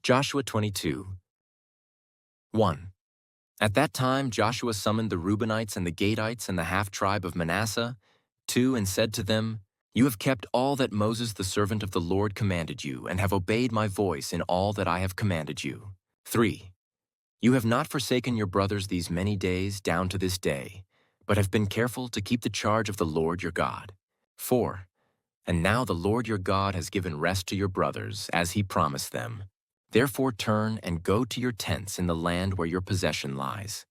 Joshua 22. 1. At that time Joshua summoned the Reubenites and the Gadites and the half-tribe of Manasseh, 2, and said to them, You have kept all that Moses the servant of the Lord commanded you, and have obeyed my voice in all that I have commanded you. 3. You have not forsaken your brothers these many days down to this day, but have been careful to keep the charge of the Lord your God. 4. And now the Lord your God has given rest to your brothers, as he promised them. Therefore turn and go to your tents in the land where your possession lies,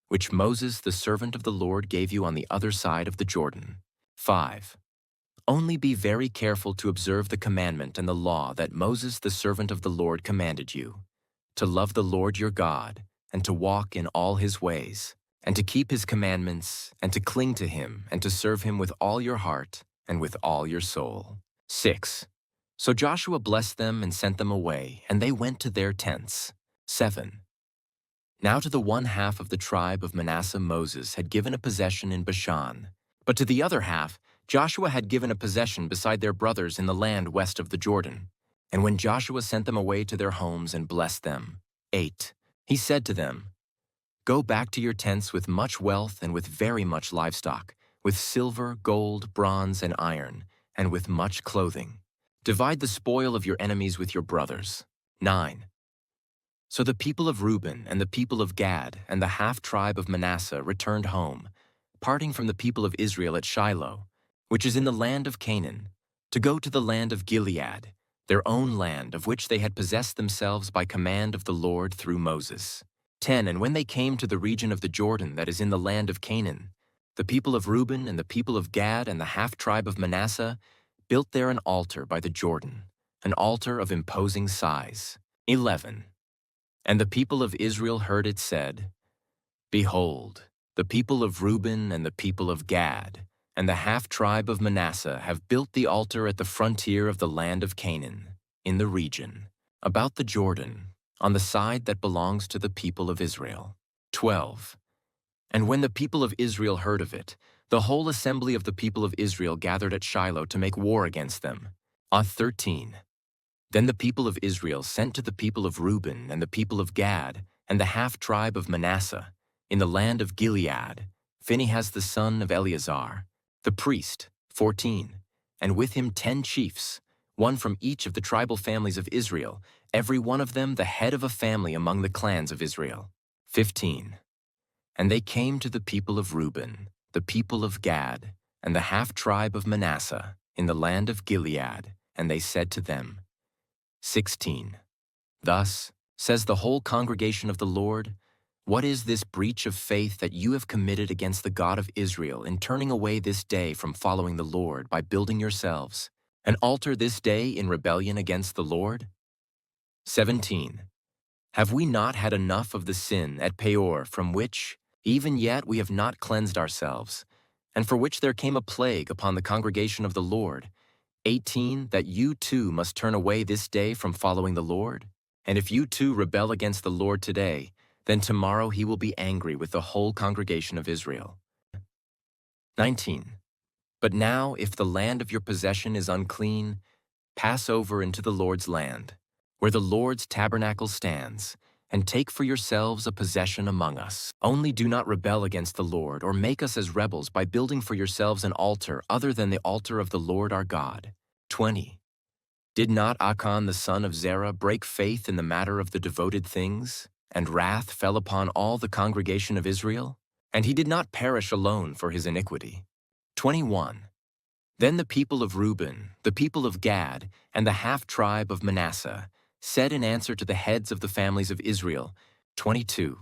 which Moses the servant of the Lord gave you on the other side of the Jordan. 5. Only be very careful to observe the commandment and the law that Moses the servant of the Lord commanded you, to love the Lord your God, and to walk in all his ways, and to keep his commandments, and to cling to him, and to serve him with all your heart and with all your soul. 6. So Joshua blessed them and sent them away, and they went to their tents. 7. Now to the one half of the tribe of Manasseh Moses had given a possession in Bashan, but to the other half Joshua had given a possession beside their brothers in the land west of the Jordan. And when Joshua sent them away to their homes and blessed them, 8. He said to them, Go back to your tents with much wealth and with very much livestock, with silver, gold, bronze, and iron, and with much clothing. Divide the spoil of your enemies with your brothers. 9. So the people of Reuben and the people of Gad and the half-tribe of Manasseh returned home, parting from the people of Israel at Shiloh, which is in the land of Canaan, to go to the land of Gilead, their own land of which they had possessed themselves by command of the Lord through Moses. 10. And when they came to the region of the Jordan that is in the land of Canaan, the people of Reuben and the people of Gad and the half-tribe of Manasseh built there an altar by the Jordan, an altar of imposing size. 11. And the people of Israel heard it said, Behold, the people of Reuben and the people of Gad and the half-tribe of Manasseh have built the altar at the frontier of the land of Canaan, in the region, about the Jordan, on the side that belongs to the people of Israel. 12. And when the people of Israel heard of it, the whole assembly of the people of Israel gathered at Shiloh to make war against them. 13. Then the people of Israel sent to the people of Reuben and the people of Gad and the half-tribe of Manasseh, in the land of Gilead, Phinehas the son of Eleazar, the priest. 14. And with him 10 chiefs, one from each of the tribal families of Israel, every one of them the head of a family among the clans of Israel. 15. And they came to the people of Reuben, the people of Gad, and the half-tribe of Manasseh, in the land of Gilead, and they said to them, 16. Thus says the whole congregation of the Lord, What is this breach of faith that you have committed against the God of Israel in turning away this day from following the Lord by building yourselves an altar this day in rebellion against the Lord? 17. Have we not had enough of the sin at Peor, from which even yet we have not cleansed ourselves, and for which there came a plague upon the congregation of the Lord? 18. That you too must turn away this day from following the Lord? And if you too rebel against the Lord today, then tomorrow he will be angry with the whole congregation of Israel. 19. But now, if the land of your possession is unclean, pass over into the Lord's land, where the Lord's tabernacle stands, and take for yourselves a possession among us. Only do not rebel against the Lord, or make us as rebels by building for yourselves an altar other than the altar of the Lord our God. 20. Did not Achan the son of Zerah break faith in the matter of the devoted things, and wrath fell upon all the congregation of Israel? And he did not perish alone for his iniquity. 21. Then the people of Reuben, the people of Gad, and the half-tribe of Manasseh said in answer to the heads of the families of Israel, 22.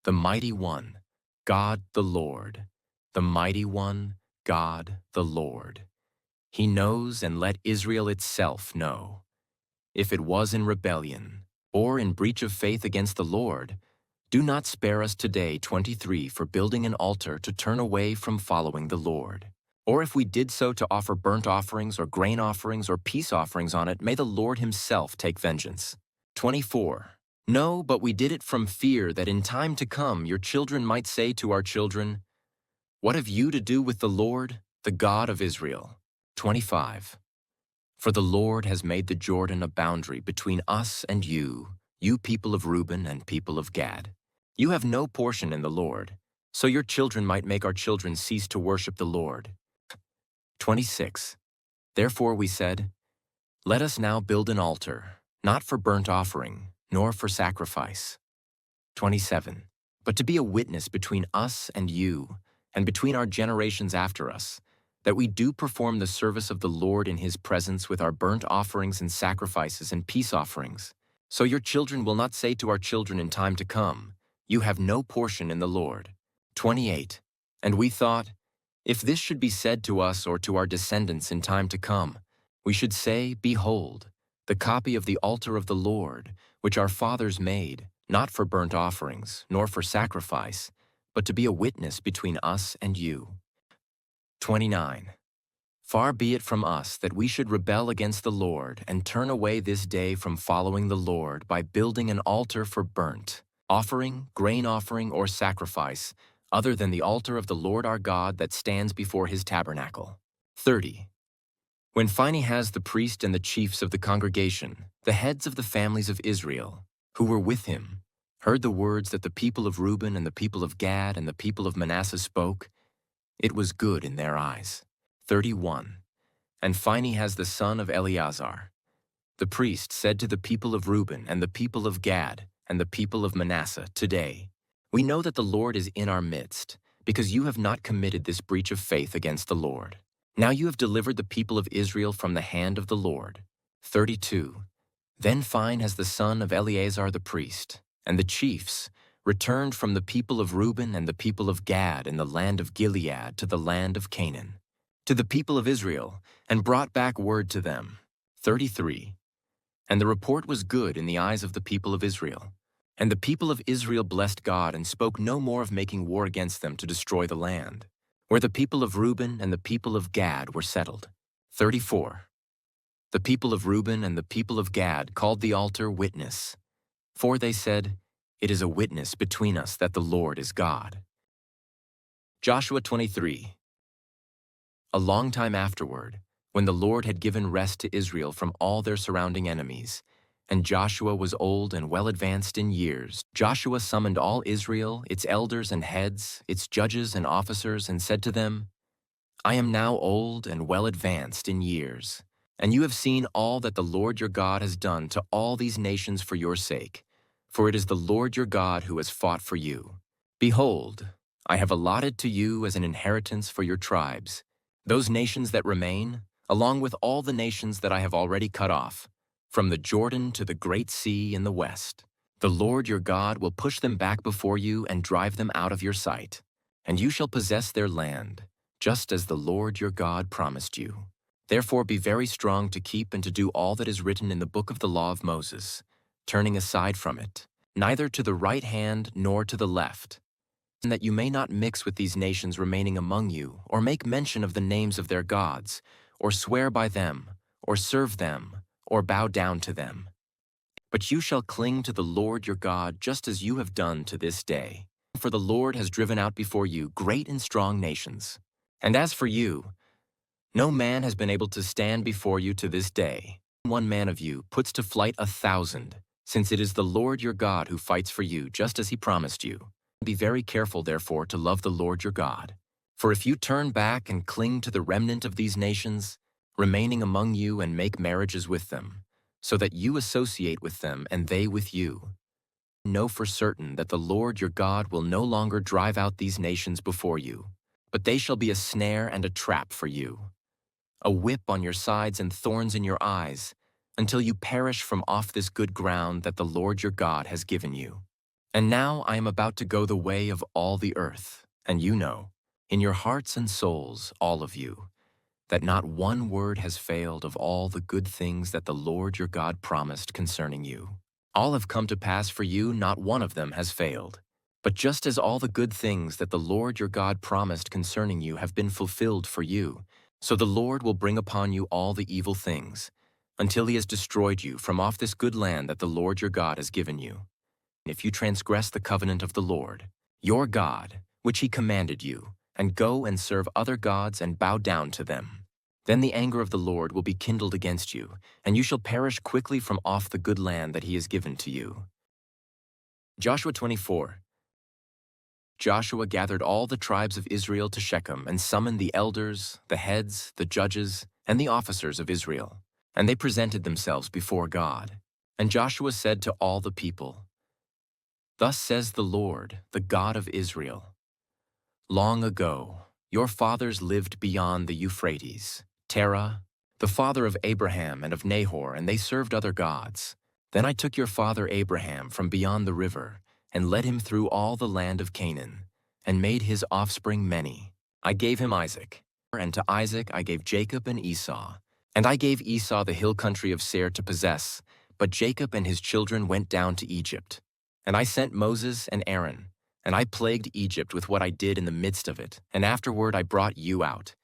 The mighty one, God the Lord, the mighty one, God the Lord. He knows, and let Israel itself know. If it was in rebellion, or in breach of faith against the Lord, do not spare us today, 23, for building an altar to turn away from following the Lord. Or if we did so to offer burnt offerings or grain offerings or peace offerings on it, may the Lord himself take vengeance. 24. No, but we did it from fear that in time to come your children might say to our children, What have you to do with the Lord, the God of Israel? 25. For the Lord has made the Jordan a boundary between us and you people of Reuben and people of Gad. You have no portion in the Lord, so your children might make our children cease to worship the Lord. 26. Therefore we said, let us now build an altar, not for burnt offering, nor for sacrifice. 27. But to be a witness between us and you, and between our generations after us, that we do perform the service of the Lord in His presence with our burnt offerings and sacrifices and peace offerings. So your children will not say to our children in time to come, you have no portion in the Lord. 28. And we thought, if this should be said to us or to our descendants in time to come, we should say, behold, the copy of the altar of the Lord, which our fathers made, not for burnt offerings, nor for sacrifice, but to be a witness between us and you. 29. Far be it from us that we should rebel against the Lord and turn away this day from following the Lord by building an altar for burnt offering, grain offering, or sacrifice, other than the altar of the Lord our God that stands before His tabernacle. 30. When Phinehas the priest and the chiefs of the congregation, the heads of the families of Israel, who were with him, heard the words that the people of Reuben and the people of Gad and the people of Manasseh spoke, it was good in their eyes. 31. And Phinehas the son of Eleazar, the priest, said to the people of Reuben and the people of Gad and the people of Manasseh, today, we know that the Lord is in our midst, because you have not committed this breach of faith against the Lord. Now you have delivered the people of Israel from the hand of the Lord. 32. Then Phinehas the son of Eleazar the priest, and the chiefs, returned from the people of Reuben and the people of Gad in the land of Gilead to the land of Canaan, to the people of Israel, and brought back word to them. 33. And the report was good in the eyes of the people of Israel. And the people of Israel blessed God and spoke no more of making war against them to destroy the land, where the people of Reuben and the people of Gad were settled. 34. The people of Reuben and the people of Gad called the altar Witness, for they said, it is a witness between us that the Lord is God. Joshua 23. A long time afterward, when the Lord had given rest to Israel from all their surrounding enemies, and Joshua was old and well advanced in years, Joshua summoned all Israel, its elders and heads, its judges and officers, and said to them, I am now old and well advanced in years, and you have seen all that the Lord your God has done to all these nations for your sake, for it is the Lord your God who has fought for you. Behold, I have allotted to you as an inheritance for your tribes, those nations that remain, along with all the nations that I have already cut off, from the Jordan to the great sea in the west. The Lord your God will push them back before you and drive them out of your sight, and you shall possess their land, just as the Lord your God promised you. Therefore be very strong to keep and to do all that is written in the book of the law of Moses, turning aside from it, neither to the right hand nor to the left, and that you may not mix with these nations remaining among you, or make mention of the names of their gods, or swear by them, or serve them, or bow down to them. But you shall cling to the Lord your God just as you have done to this day. For the Lord has driven out before you great and strong nations. And as for you, no man has been able to stand before you to this day. One man of you puts to flight 1,000, since it is the Lord your God who fights for you just as He promised you. Be very careful, therefore, to love the Lord your God. For if you turn back and cling to the remnant of these nations, remaining among you, and make marriages with them, so that you associate with them and they with you, know for certain that the Lord your God will no longer drive out these nations before you, but they shall be a snare and a trap for you, a whip on your sides and thorns in your eyes, until you perish from off this good ground that the Lord your God has given you. And now I am about to go the way of all the earth, and you know, in your hearts and souls, all of you, that not one word has failed of all the good things that the Lord your God promised concerning you. All have come to pass for you, not one of them has failed. But just as all the good things that the Lord your God promised concerning you have been fulfilled for you, so the Lord will bring upon you all the evil things, until He has destroyed you from off this good land that the Lord your God has given you. If you transgress the covenant of the Lord, your God, which He commanded you, and go and serve other gods and bow down to them, Then the anger of the Lord will be kindled against you, and you shall perish quickly from off the good land that he has given to you. Joshua 24. Joshua gathered all the tribes of Israel to Shechem and summoned the elders, the heads, the judges, and the officers of Israel. And they presented themselves before God. And Joshua said to all the people, "Thus says the Lord, the God of Israel, long ago your fathers lived beyond the Euphrates, Terah, the father of Abraham and of Nahor, and they served other gods. Then I took your father Abraham from beyond the river, and led him through all the land of Canaan, and made his offspring many. I gave him Isaac, and to Isaac I gave Jacob and Esau. And I gave Esau the hill country of Seir to possess, but Jacob and his children went down to Egypt. And I sent Moses and Aaron, and I plagued Egypt with what I did in the midst of it, and afterward I brought you out.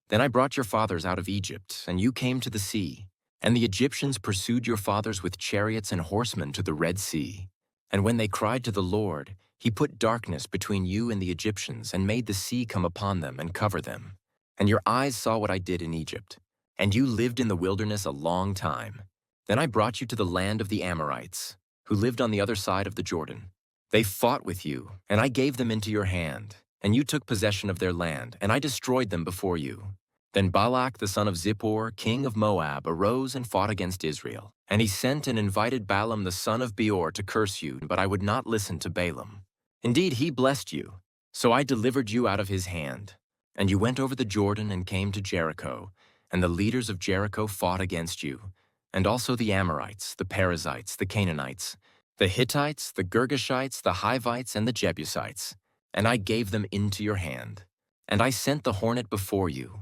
Then I brought your fathers out of Egypt, and you came to the sea. And the Egyptians pursued your fathers with chariots and horsemen to the Red Sea. And when they cried to the Lord, he put darkness between you and the Egyptians, and made the sea come upon them and cover them. And your eyes saw what I did in Egypt. And you lived in the wilderness a long time. Then I brought you to the land of the Amorites, who lived on the other side of the Jordan. They fought with you, and I gave them into your hand, and you took possession of their land, and I destroyed them before you. Then Balak the son of Zippor, king of Moab, arose and fought against Israel. And he sent and invited Balaam the son of Beor to curse you, but I would not listen to Balaam. Indeed, he blessed you, so I delivered you out of his hand. And you went over the Jordan and came to Jericho, and the leaders of Jericho fought against you, and also the Amorites, the Perizzites, the Canaanites, the Hittites, the Girgashites, the Hivites, and the Jebusites. And I gave them into your hand. And I sent the hornet before you,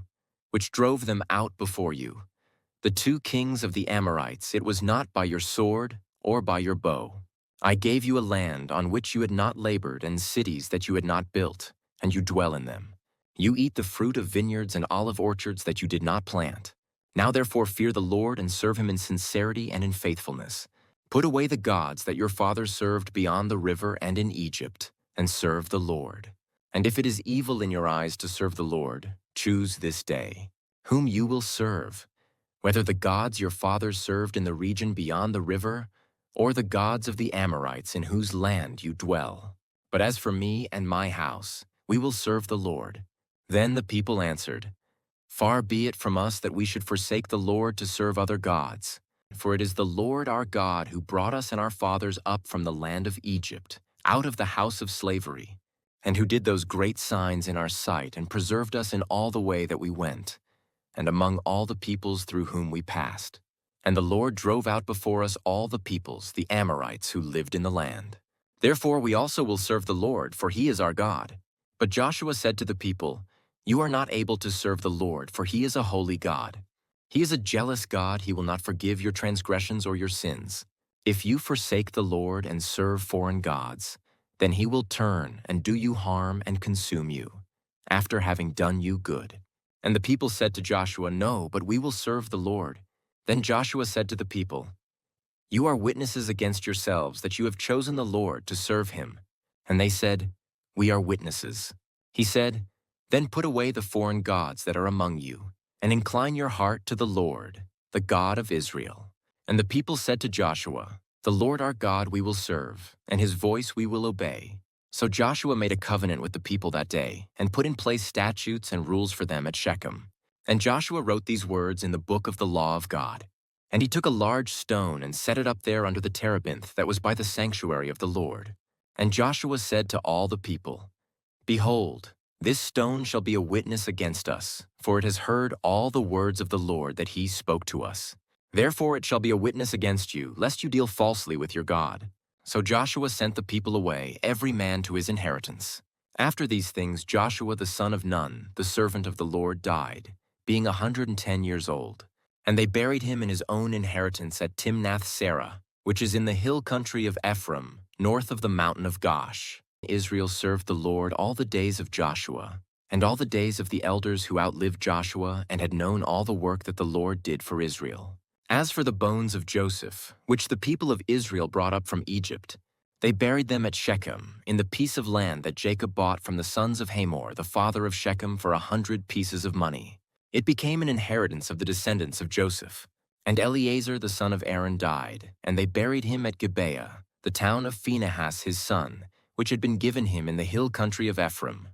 which drove them out before you. The 2 kings of the Amorites, it was not by your sword or by your bow. I gave you a land on which you had not labored, and cities that you had not built, and you dwell in them. You eat the fruit of vineyards and olive orchards that you did not plant. Now therefore fear the Lord and serve him in sincerity and in faithfulness. Put away the gods that your fathers served beyond the river and in Egypt, and serve the Lord. And if it is evil in your eyes to serve the Lord, choose this day whom you will serve, whether the gods your fathers served in the region beyond the river, or the gods of the Amorites in whose land you dwell. But as for me and my house, we will serve the Lord." Then the people answered, "Far be it from us that we should forsake the Lord to serve other gods. For it is the Lord our God who brought us and our fathers up from the land of Egypt, out of the house of slavery, and who did those great signs in our sight and preserved us in all the way that we went, and among all the peoples through whom we passed. And the Lord drove out before us all the peoples, the Amorites, who lived in the land. Therefore we also will serve the Lord, for he is our God." But Joshua said to the people, "You are not able to serve the Lord, for he is a holy God. He is a jealous God. He will not forgive your transgressions or your sins. If you forsake the Lord and serve foreign gods, then he will turn and do you harm and consume you, after having done you good." And the people said to Joshua, "No, but we will serve the Lord." Then Joshua said to the people, "You are witnesses against yourselves that you have chosen the Lord to serve him." And they said, "We are witnesses." He said, "Then put away the foreign gods that are among you, and incline your heart to the Lord, the God of Israel." And the people said to Joshua, "The Lord our God we will serve, and his voice we will obey." So Joshua made a covenant with the people that day, and put in place statutes and rules for them at Shechem. And Joshua wrote these words in the book of the law of God. And he took a large stone and set it up there under the terebinth that was by the sanctuary of the Lord. And Joshua said to all the people, "Behold, this stone shall be a witness against us, for it has heard all the words of the Lord that he spoke to us. Therefore it shall be a witness against you, lest you deal falsely with your God." So Joshua sent the people away, every man to his inheritance. After these things Joshua the son of Nun, the servant of the Lord, died, being 110 years old. And they buried him in his own inheritance at Timnath-Serah, which is in the hill country of Ephraim, north of the mountain of Gosh. Israel served the Lord all the days of Joshua, and all the days of the elders who outlived Joshua and had known all the work that the Lord did for Israel. As for the bones of Joseph, which the people of Israel brought up from Egypt, they buried them at Shechem, in the piece of land that Jacob bought from the sons of Hamor, the father of Shechem, for 100 pieces of money. It became an inheritance of the descendants of Joseph. And Eleazar the son of Aaron died, and they buried him at Gibeah, the town of Phinehas his son, which had been given him in the hill country of Ephraim.